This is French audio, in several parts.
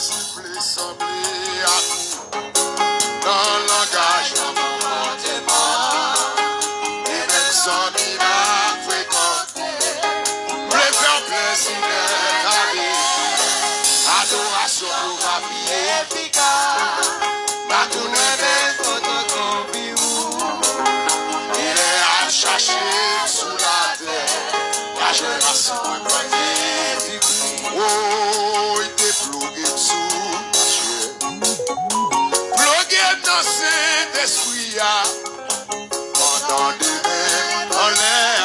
Jésus voulait sembler à tout dans le langage d'un comportement. Et même sans miracle fréquenté, préfère plaisir la vie. Adoration pour rapide efficace. Ma tournée photocopie où il est à chercher sous la terre. La jeunesse en poignée du cri. Oh, il était bloqué sous. Bloqué dans cet esprit. Pendant des mains en l'air.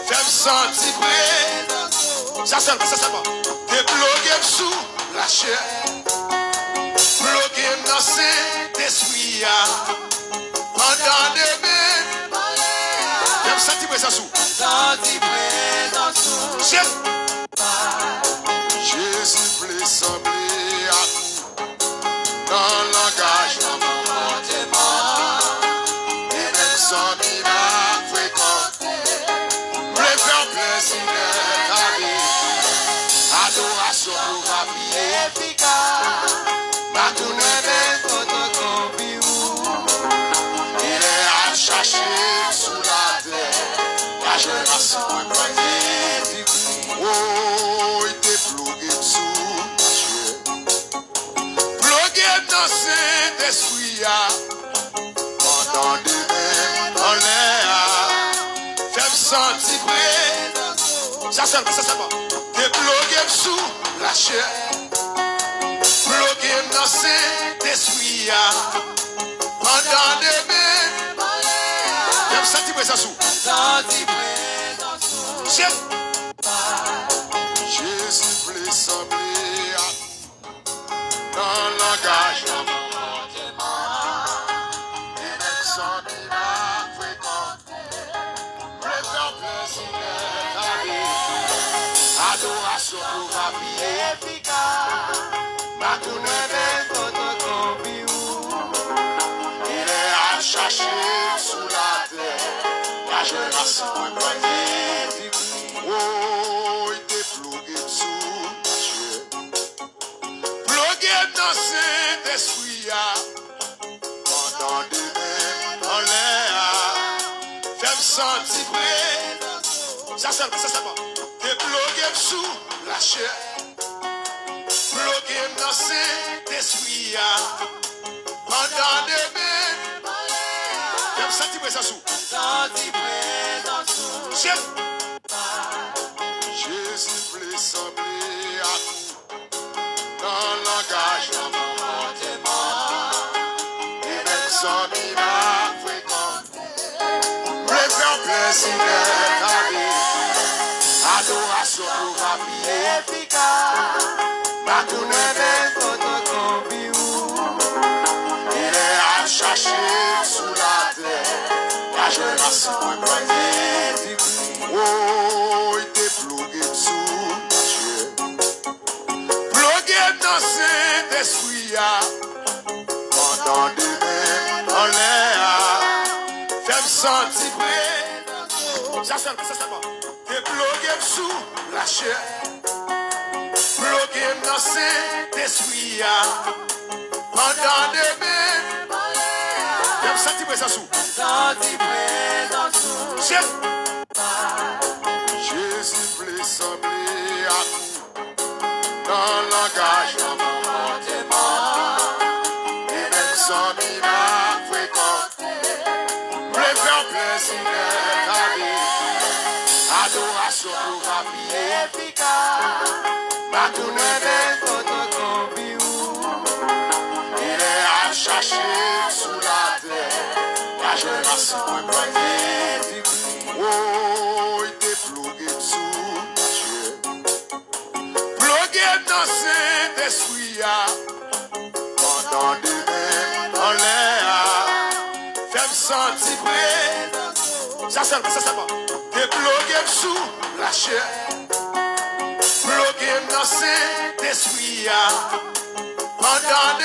Fais-me sentir près. Ça seulement. T'es bloqué sous la chair. Bloqué dans cet esprit. Pendant des mains en l'air. Fais-me sentir près ça sous. Sentir près dans sous. Chef. Jésus voulait sembler à tout dans le langage d'un comportement. Et même sans miracle fréquenté, préfère plaisir la vie. Adoration pour rapide et efficace. Ma tournée photocopie où il est à chercher sous la terre. La jeunesse en poignée du cri. Oh, il était bloqué sous. Bloqué dans cet esprit. Pendant des mains en l'air. Fais-me sentir près. Ça seulement. T'es bloqué sous la chair. Bloqué dans cet esprit. Pendant des mains en l'air. Fais-me sentir près ça sous. Sentir près dans sous. Chef. Jésus voulait sembler à dans le langage d'un comportement. Et même sans miracle fréquenté, préfère plaisir la vie. Adoration pour rapide et efficace. Ma tournée photocopie où il est à chercher sous la terre. La jeunesse en poignée du cri. Oh, il était bloqué sous. Bloqué dans cet esprit. Pendant des mains en l'air. Fais-me sentir près. Ça seulement. T'es bloqué sous la chair. Bloqué dans cet esprit. Pendant des mains en l'air. Fais-me sentir près ça sous. Sentir près dans sous. Chef. Jésus voulait sembler à tout dans le langage d'un comportement. Et même sans miracle fréquenté, préfère plaisir la vie. Adoration pour rapide et efficace. Ma tournée photocopie où il est à chercher sous la terre. La jeunesse en poignée du cri. Oh, il était bloqué sous. Bloqué dans cet esprit. Pendant des mains en l'air. Fais-me sentir près. Ça seulement. T'es bloqué sous la chair. Bloqué dans cet esprit. Pendant des mains en l'air. Fais-me sentir près ça sous. Sentir près dans sous. Chef. Jésus voulait sembler à tout dans le langage d'un comportement. Et même sans miracle fréquenté, préfère plaisir la vie. Adoration pour rapide et efficace. Ma tournée photocopie où il est à chercher sous la terre. La jeunesse en poignée du cri. Oh, il était bloqué sous. Bloqué dans cet esprit. Pendant des mains en l'air. Fais-me sentir près. Ça seulement. T'es bloqué sous la chair. Bloqué dans cet esprit. Pendant des